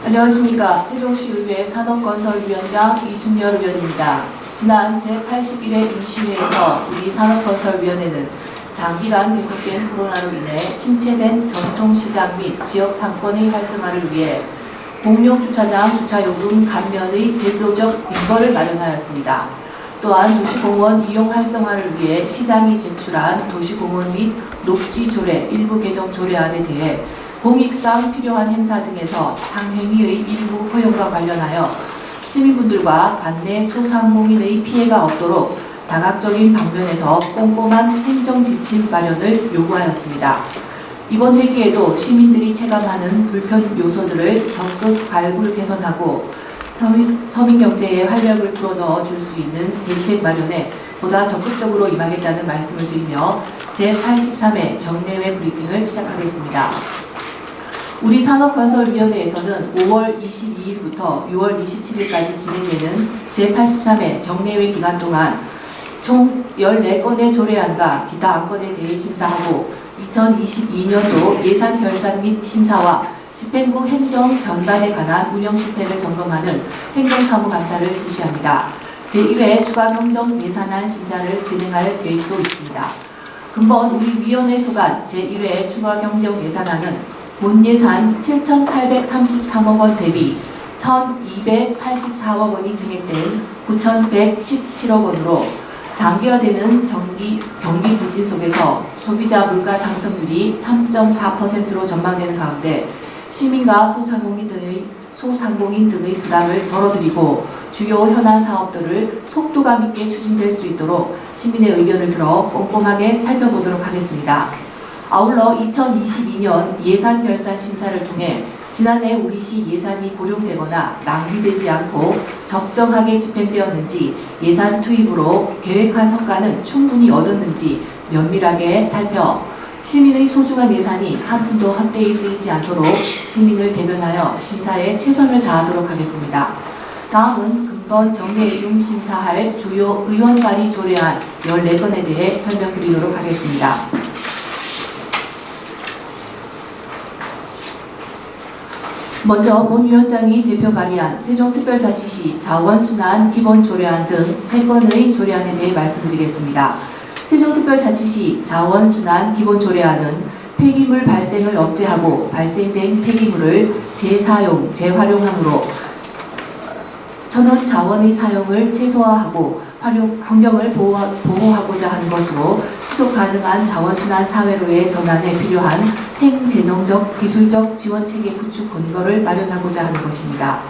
안녕하십니까. 세종시의회 산업건설위원장 이순열 의원입니다. 지난 제81회 임시회에서 우리 산업건설위원회는 장기간 계속된 코로나로 인해 침체된 전통시장 및 지역 상권의 활성화를 위해 공용주차장 주차요금 감면의 제도적 근거를 마련하였습니다. 또한 도시공원 이용 활성화를 위해 시장이 제출한 도시공원 및 녹지조례 일부 개정 조례안에 대해 공익상 필요한 행사 등에서 상행위의 일부 허용과 관련하여 시민분들과 관내 소상공인의 피해가 없도록 다각적인 방면에서 꼼꼼한 행정지침 마련을 요구하였습니다. 이번 회기에도 시민들이 체감하는 불편 요소들을 적극 발굴 개선하고 서민경제에 활력을 불어넣어 줄 수 있는 대책 마련에 보다 적극적으로 임하겠다는 말씀을 드리며 제83회 정례회 브리핑을 시작하겠습니다. 우리 산업건설위원회에서는 5월 22일부터 6월 27일까지 진행되는 제83회 정례회 기간 동안 총 14건의 조례안과 기타 안건에 대해 심사하고 2022년도 예산 결산 및 심사와 집행부 행정 전반에 관한 운영 실태를 점검하는 행정사무감사를 실시합니다. 제1회 추가경정 예산안 심사를 진행할 계획도 있습니다. 금번 우리 위원회 소관 제1회 추가경정 예산안은 본 예산 7,833억 원 대비 1,284억 원이 증액된 9,117억 원으로 장기화되는 경기 부진 속에서 소비자 물가 상승률이 3.4%로 전망되는 가운데 시민과 소상공인 등의 부담을 덜어드리고 주요 현안 사업들을 속도감 있게 추진될 수 있도록 시민의 의견을 들어 꼼꼼하게 살펴보도록 하겠습니다. 아울러 2022년 예산 결산 심사를 통해 지난해 우리시 예산이 고령되거나 낭비되지 않고 적정하게 집행되었는지 예산 투입으로 계획한 성과는 충분히 얻었는지 면밀하게 살펴 시민의 소중한 예산이 한 푼도 헛되이 쓰이지 않도록 시민을 대변하여 심사에 최선을 다하도록 하겠습니다. 다음은 금번 정례회 중 심사할 주요 의원 발의 조례안 14건에 대해 설명드리도록 하겠습니다. 먼저 본 위원장이 대표 발의한 세종특별자치시 자원순환 기본조례안 등 3건의 조례안에 대해 말씀드리겠습니다. 세종특별자치시 자원순환 기본조례안은 폐기물 발생을 억제하고 발생된 폐기물을 재사용, 재활용함으로 천연 자원의 사용을 최소화하고 환경을 보호하고자 하는 것으로 지속 가능한 자원순환 사회로의 전환에 필요한 행재정적, 기술적 지원체계 구축 근거를 마련하고자 하는 것입니다.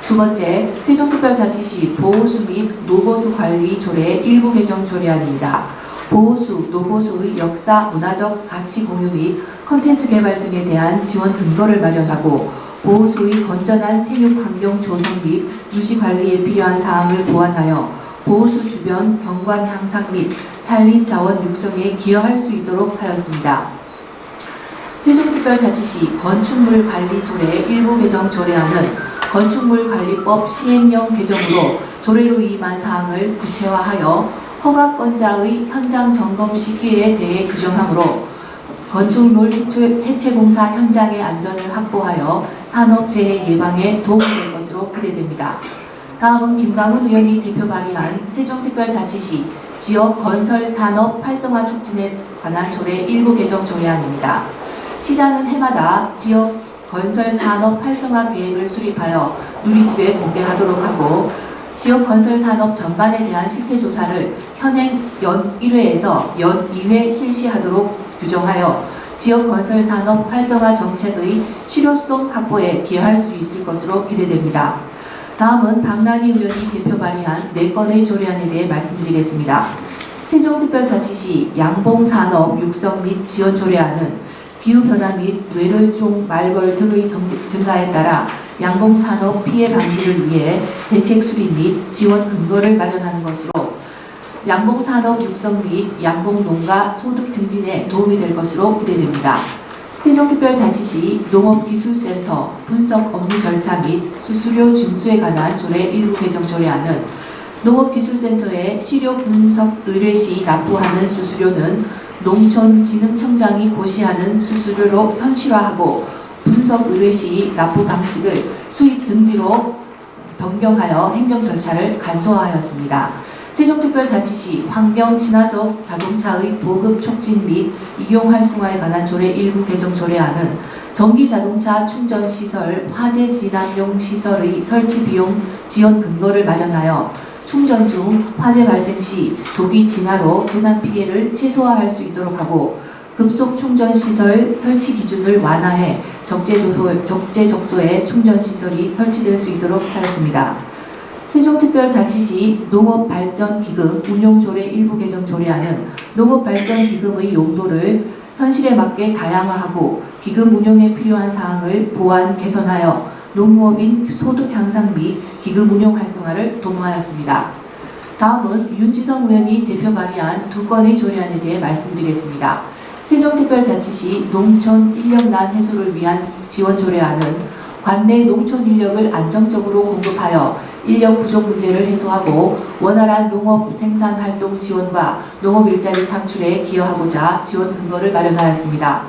두 번째, 세종특별자치시 보호수 및 노보수 관리 조례 일부 개정 조례안입니다. 보호수, 노보수의 역사, 문화적 가치 공유 및 콘텐츠 개발 등에 대한 지원 근거를 마련하고 보호수의 건전한 생육 환경 조성 및 유지 관리에 필요한 사항을 보완하여 보호수 주변 경관 향상 및 산림 자원 육성에 기여할 수 있도록 하였습니다. 세종특별자치시 건축물 관리 조례 일부 개정 조례안은 건축물관리법 시행령 개정으로 조례로 위임한 사항을 구체화하여 허가권자의 현장 점검 시기에 대해 규정하므로 건축물 해체 공사 현장의 안전을 확보하여 산업재해 예방에 도움이 될 것으로 기대됩니다. 다음은 김강훈 의원이 대표 발의한 세종특별자치시 지역 건설 산업 활성화 촉진에 관한 조례 일부 개정 조례안입니다. 시장은 해마다 지역 건설 산업 활성화 계획을 수립하여 누리집에 공개하도록 하고 지역 건설 산업 전반에 대한 실태 조사를 현행 연 1회에서 연 2회 실시하도록 규정하여 지역 건설 산업 활성화 정책의 실효성 확보에 기여할 수 있을 것으로 기대됩니다. 다음은 박난희 의원이 대표 발의한 4건의 조례안에 대해 말씀드리겠습니다. 세종특별자치시 양봉산업 육성 및 지원 조례안은 기후변화 및 외래종 말벌 등의 증가에 따라 양봉산업 피해 방지를 위해 대책 수립 및 지원 근거를 마련하는 것으로 양봉산업 육성 및 양봉농가 소득 증진에 도움이 될 것으로 기대됩니다. 세종특별자치시 농업기술센터 분석 업무 절차 및 수수료 징수에 관한 조례 일부 개정 조례안은 농업기술센터에 시료 분석 의뢰 시 납부하는 수수료는 농촌진흥청장이 고시하는 수수료로 현실화하고 분석 의뢰 시 납부 방식을 수입 증지로 변경하여 행정 절차를 간소화하였습니다. 세종특별자치시 환경 친화적 자동차의 보급 촉진 및 이용 활성화에 관한 조례 일부 개정 조례안은 전기 자동차 충전 시설 화재 진압용 시설의 설치 비용 지원 근거를 마련하여 충전 중 화재 발생 시 조기 진화로 재산 피해를 최소화할 수 있도록 하고 급속 충전 시설 설치 기준을 완화해 적재적소에 충전 시설이 설치될 수 있도록 하였습니다. 세종특별자치시 농업발전기금 운용조례 일부 개정 조례안은 농업발전기금의 용도를 현실에 맞게 다양화하고 기금 운용에 필요한 사항을 보완 개선하여 농업인 소득 향상 및 기금 운용 활성화를 도모하였습니다. 다음은 윤지성 의원이 대표 발의한 두 건의 조례안에 대해 말씀드리겠습니다. 세종특별자치시 농촌 인력난 해소를 위한 지원 조례안은 관내 농촌 인력을 안정적으로 공급하여 인력 부족 문제를 해소하고 원활한 농업 생산 활동 지원과 농업 일자리 창출에 기여하고자 지원 근거를 마련하였습니다.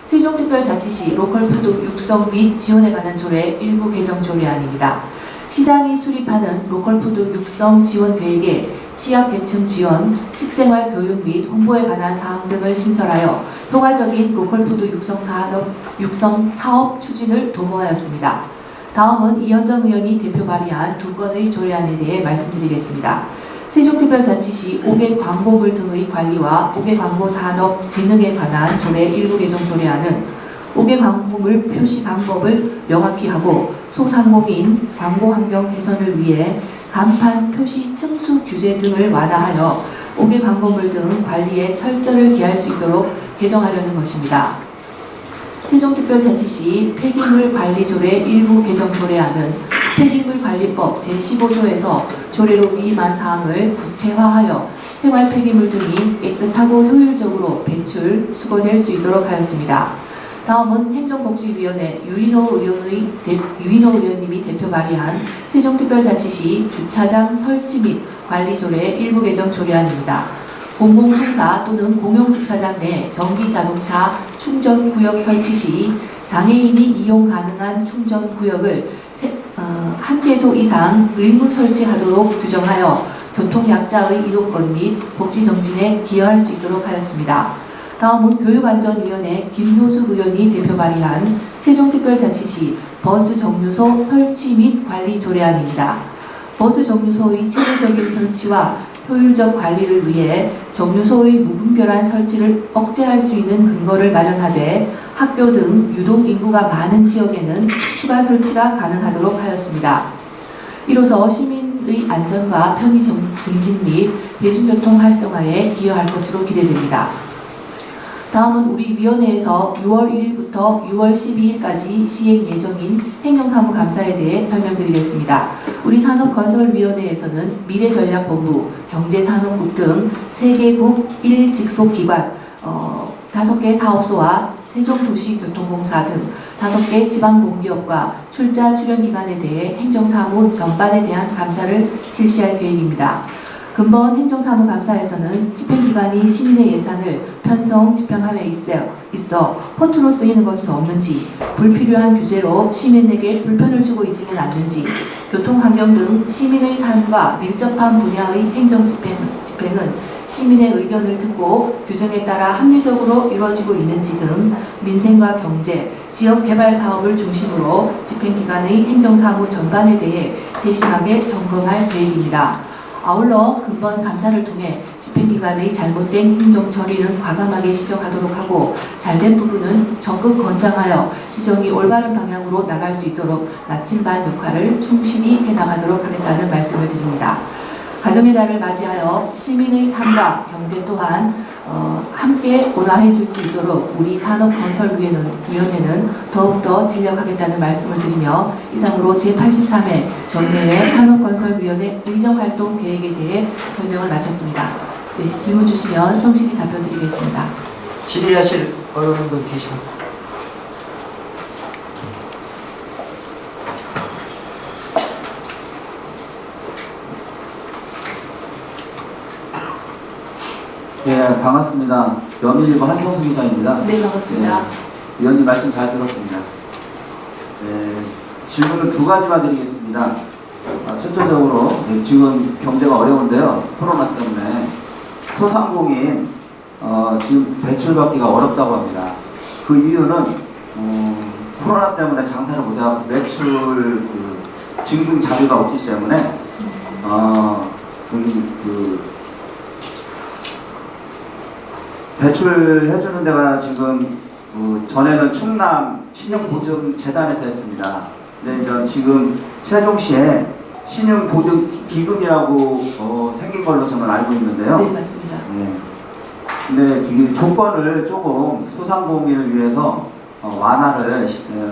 세종특별자치시 로컬푸드 육성 및 지원에 관한 조례 일부 개정 조례안입니다. 시장이 수립하는 로컬푸드 육성 지원 계획에 취약계층 지원, 식생활 교육 및 홍보에 관한 사항 등을 신설하여 효과적인 로컬푸드 육성 사업 추진을 도모하였습니다. 다음은 이현정 의원이 대표 발의한 두 건의 조례안에 대해 말씀드리겠습니다. 세종특별자치시 5개 광고물 등의 관리와 5개 광고 산업 진흥에 관한 조례 일부 개정 조례안은 5개 광고물 표시 방법을 명확히 하고 소상공인 광고 환경 개선을 위해 간판 표시 층수 규제 등을 완화하여 5개 광고물 등 관리에 철저를 기할 수 있도록 개정하려는 것입니다. 세종특별자치시 폐기물 관리조례 일부 개정 조례안은 폐기물관리법 제15조에서 조례로 위임한 사항을 구체화하여 생활 폐기물 등이 깨끗하고 효율적으로 배출, 수거될 수 있도록 하였습니다. 다음은 행정복지위원회 유인호 의원님이 대표 발의한 세종특별자치시 주차장 설치 및 관리조례 일부 개정 조례안입니다. 공공청사 또는 공용주차장 내 전기자동차 충전구역 설치 시 장애인이 이용 가능한 충전구역을 1개소 이상 의무 설치하도록 규정하여 교통약자의 이동권 및 복지정진에 기여할 수 있도록 하였습니다. 다음은 교육안전위원회 김효숙 의원이 대표 발의한 세종특별자치시 버스 정류소 설치 및 관리 조례안입니다. 버스 정류소의 체계적인 설치와 효율적 관리를 위해 정류소의 무분별한 설치를 억제할 수 있는 근거를 마련하되 학교 등 유동 인구가 많은 지역에는 추가 설치가 가능하도록 하였습니다. 이로써 시민의 안전과 편의 증진 및 대중교통 활성화에 기여할 것으로 기대됩니다. 다음은 우리 위원회에서 6월 1일부터 6월 12일까지 시행 예정인 행정사무감사에 대해 설명드리겠습니다. 우리 산업건설위원회에서는 미래전략본부, 경제산업국 등 3개국 1직속기관 5개 사업소와 세종도시교통공사 등 5개 지방공기업과 출자출연기관에 대해 행정사무 전반에 대한 감사를 실시할 계획입니다. 근본 행정사무감사에서는 집행기관이 시민의 예산을 편성, 집행함에 있어 허투루 쓰이는 것은 없는지, 불필요한 규제로 시민에게 불편을 주고 있지는 않는지, 교통환경 등 시민의 삶과 밀접한 분야의 행정집행은 시민의 의견을 듣고 규정에 따라 합리적으로 이루어지고 있는지 등 민생과 경제, 지역개발 사업을 중심으로 집행기관의 행정사무 전반에 대해 세심하게 점검할 계획입니다. 아울러 근본 감사를 통해 집행기관의 잘못된 행정처리는 과감하게 시정하도록 하고 잘된 부분은 적극 권장하여 시정이 올바른 방향으로 나갈 수 있도록 나침반 역할을 충실히 해나가도록 하겠다는 말씀을 드립니다. 가정의 달을 맞이하여 시민의 삶과 경제 또한 함께 온화해 줄 수 있도록 우리 산업건설위원회는 더욱더 진력하겠다는 말씀을 드리며 이상으로 제83회 전례회 산업건설위원회 의정활동 계획에 대해 설명을 마쳤습니다. 네, 질문 주시면 성실히 답변 드리겠습니다. 질의하실 언론분들 계십니까? 네, 반갑습니다. 연일일보 한성수 기자입니다. 네, 반갑습니다. 네, 위원님 말씀 잘 들었습니다. 질문은 두 가지만 드리겠습니다. 첫째적으로 지금 경제가 어려운데요. 코로나 때문에 소상공인 지금 대출받기가 어렵다고 합니다. 그 이유는 코로나 때문에 장사를 못해서 매출 증빙 자료가 없기 때문에 대출 해주는 데가 지금 전에는 충남 신용보증재단에서 했습니다. 근데 이제 지금 세종시에 신용보증기금이라고 생긴 걸로 저는 알고 있는데요. 네, 맞습니다. 네. 근데 이 조건을 조금 소상공인을 위해서 완화를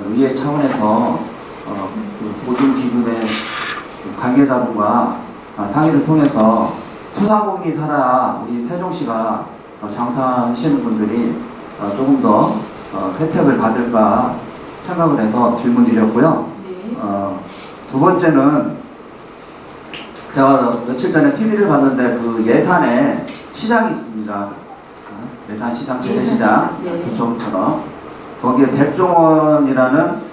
의회 차원에서 그 보증기금의 관계자분과 상의를 통해서 소상공인이 살아야 우리 세종시가 장사하시는 분들이 조금 더 혜택을 받을까 생각을 해서 질문 드렸고요. 네. 두 번째는 제가 며칠 전에 TV를 봤는데 그 예산에 시장이 있습니다. 예산 시장, 재래시장, 네. 도청처럼 거기에 백종원이라는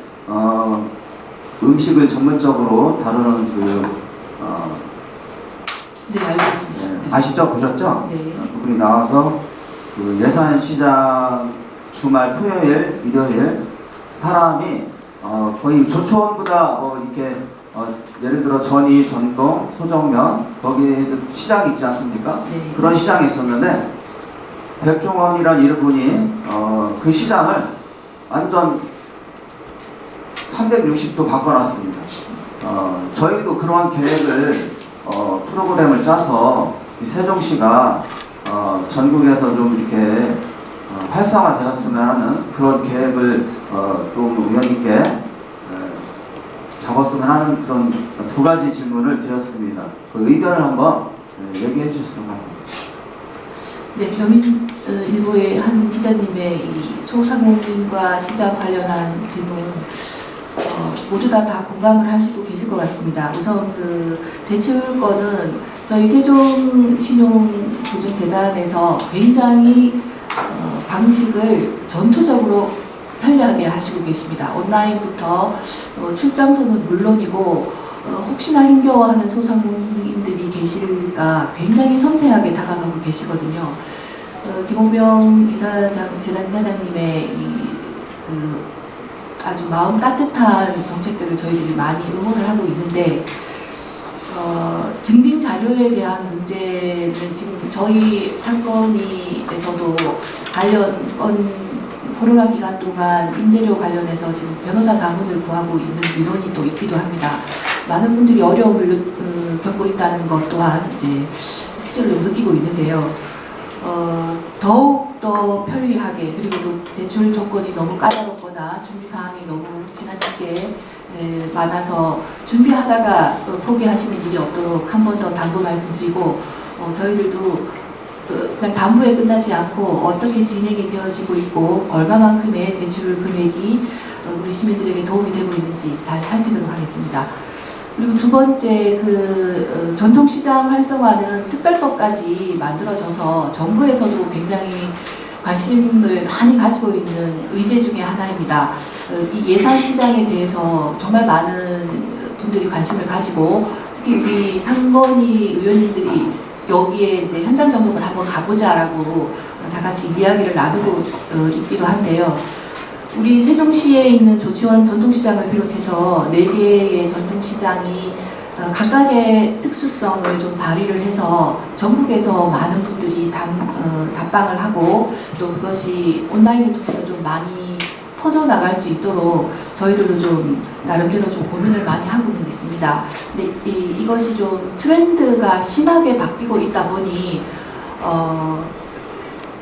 음식을 전문적으로 다루는 네, 알고 있습니다. 네. 아시죠? 보셨죠? 네. 그분이 나와서 그 예산시장 주말 토요일, 일요일 사람이 거의 조촌보다 이렇게 예를 들어 전이, 전동, 소정면 거기 시장이 있지 않습니까? 네. 그런 시장이 있었는데 백종원이라는 이분이 그 시장을 완전 360도 바꿔놨습니다. 저희도 그러한 계획을 프로그램을 짜서 이 세종시가 전국에서 좀 이렇게 활성화되었으면 하는 그런 계획을 좀 의원님께 잡았으면 하는 그런 두 가지 질문을 드렸습니다. 그 의견을 한번 얘기해 주셨으면 합니다. 네, 변인일보의 한 기자님의 이 소상공인과 시장 관련한 질문 모두 다 공감을 하시고 계실 것 같습니다. 우선 그 대출권은 저희 세종신용보증재단에서 굉장히 방식을 전투적으로 편리하게 하시고 계십니다. 온라인부터 출장소는 물론이고 혹시나 힘겨워하는 소상공인들이 계실까 굉장히 섬세하게 다가가고 계시거든요. 김호병 재단 이사장님의 아주 마음 따뜻한 정책들을 저희들이 많이 응원을 하고 있는데 증빙 자료에 대한 문제는 지금 저희 사건에서도 코로나 기간 동안 임대료 관련해서 지금 변호사 자문을 구하고 있는 민원이 또 있기도 합니다. 많은 분들이 어려움을 겪고 있다는 것 또한 이제 실제로 느끼고 있는데요. 더욱 더 편리하게 그리고 또 대출 조건이 너무 까다롭거나 준비 사항이 너무 지나치게 많아서 준비하다가 포기하시는 일이 없도록 한 번 더 당부 말씀드리고 저희들도 그냥 당부에 끝나지 않고 어떻게 진행이 되어지고 있고 얼마만큼의 대출 금액이 우리 시민들에게 도움이 되고 있는지 잘 살피도록 하겠습니다. 그리고 두 번째 전통시장 활성화는 특별법까지 만들어져서 정부에서도 굉장히 관심을 많이 가지고 있는 의제 중에 하나입니다. 이 예산 시장에 대해서 정말 많은 분들이 관심을 가지고 특히 우리 상건위 의원님들이 여기에 이제 현장 점검을 한번 가보자라고 다 같이 이야기를 나누고 있기도 한데요. 우리 세종시에 있는 조치원 전통시장을 비롯해서 4개의 전통시장이 각각의 특수성을 좀 발휘를 해서 전국에서 많은 분들이 답방을 하고 또 그것이 온라인을 통해서 좀 많이 퍼져나갈 수 있도록 저희들도 좀 나름대로 좀 고민을 많이 하고는 있습니다. 근데 이것이 좀 트렌드가 심하게 바뀌고 있다 보니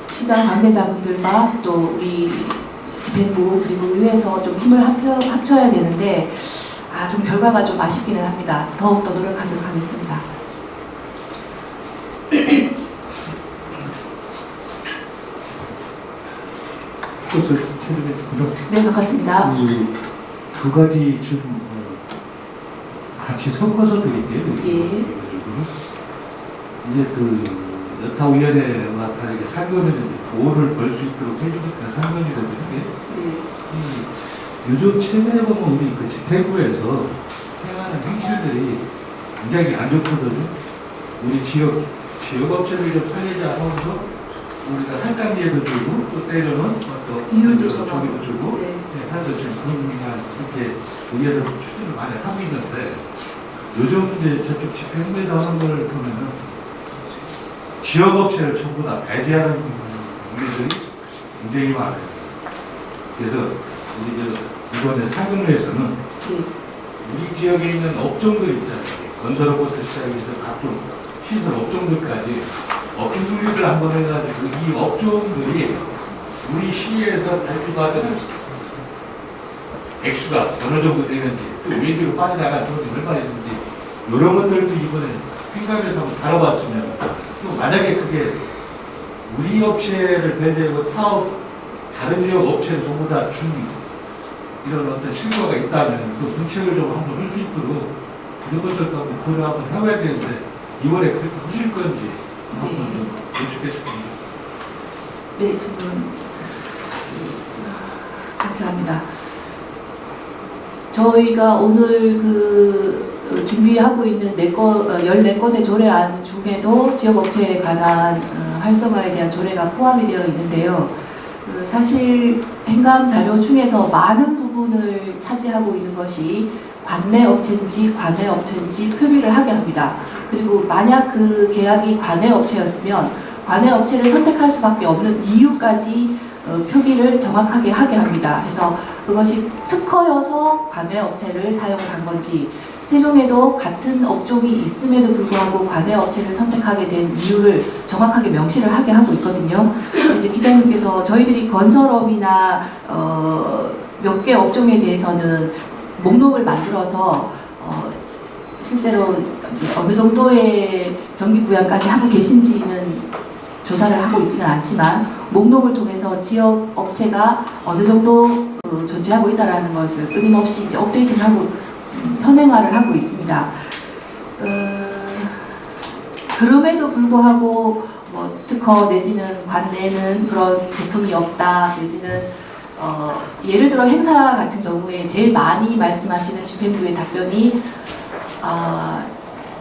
시장 관계자분들과 또 우리 집행부 그리고 의회에서 좀 힘을 합쳐야 되는데 좀 결과가 좀 아쉽기는 합니다. 더욱더 노력하도록 하겠습니다. 네, 반갑습니다. 이 두 가지 지금 같이 섞어서 드릴게요. 예. 이제 여타위원회와 다르게 상견례는 돈을 벌 수 있도록 해주니까 상견이거든요. 네. 요즘 최근에 보면 우리 그 집행부에서 행하는 행실들이 굉장히 안 좋거든요. 우리 지역업체를 좀 살리자 하면서 우리가 할당비에도 주고 또 때로는 또 비율도 저기도 주고 네. 하여튼 지금 그런 이렇게 의회에서 추진을 많이 하고 있는데 요즘 이제 저쪽 집행부에서 하는 걸 보면은 지역업체를 전부 다 배제하는 일들이 굉장히 많아요. 그래서 우리 이번에 상근회에서는 네. 우리 지역에 있는 업종들 있잖아요. 건설업부터 시작해서 각종 시설 업종들까지 업종 분류를 한번 해가지고 이 업종들이 우리 시에서 발주받은 액수가 어느 정도 되는지 또 외주로 빠져나간 돈이 얼마나 있는지 이런 것들도 이번에 생각해서 한번 다뤄봤으면 또 만약에 그게 우리 업체를 배제하고 다른 지역 업체를 전부 다 준 이런 어떤 실과가 있다면 그 문책을 좀 한번 할 수 있도록 이런 것들도 한번 고려 한번 해봐야 되는데 이번에 그렇게 하실 건지 한번 좀 여쭙겠습니다. 네, 지금 감사합니다. 저희가 오늘 준비하고 있는 14건의 조례안 중에도 지역업체에 관한 활성화에 대한 조례가 포함이 되어 있는데요. 사실 행감 자료 중에서 많은 부분을 차지하고 있는 것이 관내업체인지 관외업체인지 표기를 하게 합니다. 그리고 만약 그 계약이 관외업체였으면 관외업체를 선택할 수밖에 없는 이유까지 표기를 정확하게 하게 합니다. 그래서 그것이 특허여서 관외업체를 사용을 한 건지 세종에도 같은 업종이 있음에도 불구하고 관외업체를 선택하게 된 이유를 정확하게 명시를 하게 하고 있거든요. 이제 기자님께서 저희들이 건설업이나 몇 개 업종에 대해서는 목록을 만들어서 실제로 이제 어느 정도의 경기 부양까지 하고 계신지는 조사를 하고 있지는 않지만 목록을 통해서 지역 업체가 어느 정도 존재하고 있다라는 것을 끊임없이 이제 업데이트를 하고 현행화를 하고 있습니다. 그럼에도 불구하고 뭐 특허 내지는 관내는 그런 제품이 없다 내지는 예를 들어 행사 같은 경우에 제일 많이 말씀하시는 집행부의 답변이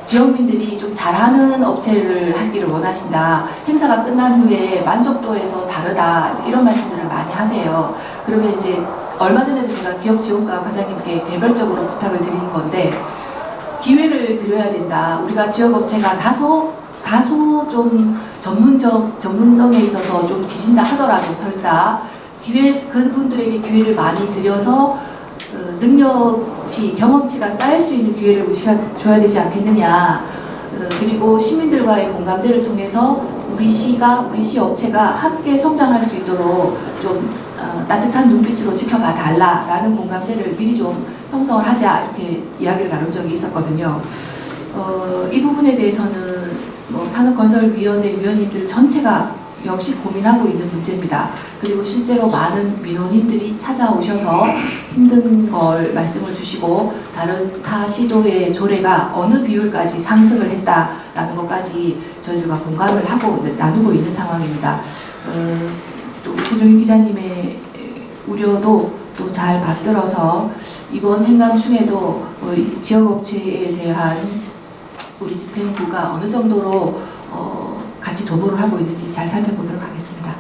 지역민들이 좀 잘하는 업체를 하기를 원하신다. 행사가 끝난 후에 만족도에서 다르다. 이런 말씀들을 많이 하세요. 그러면 이제 얼마 전에도 제가 기업지원과 과장님께 개별적으로 부탁을 드리는 건데 기회를 드려야 된다. 우리가 지역업체가 다소 좀 전문성에 있어서 좀 뒤진다 하더라도 설사 그분들에게 기회를 많이 드려서 능력치, 경험치가 쌓일 수 있는 기회를 줘야 되지 않겠느냐. 그리고 시민들과의 공감대를 통해서 우리 시 업체가 함께 성장할 수 있도록 좀 따뜻한 눈빛으로 지켜봐 달라라는 공감대를 미리 좀 형성을 하자 이렇게 이야기를 나눈 적이 있었거든요. 이 부분에 대해서는 뭐 산업건설위원회 위원님들 전체가 역시 고민하고 있는 문제입니다. 그리고 실제로 많은 민원인들이 찾아오셔서 힘든 걸 말씀을 주시고 다른 타 시도의 조례가 어느 비율까지 상승을 했다라는 것까지 저희들과 공감을 하고 나누고 있는 상황입니다. 또 최종희 기자님의 우려도 또 잘 받들어서 이번 행감 중에도 지역업체에 대한 우리 집행부가 어느 정도로 같이 도모를 하고 있는지 잘 살펴보도록 하겠습니다.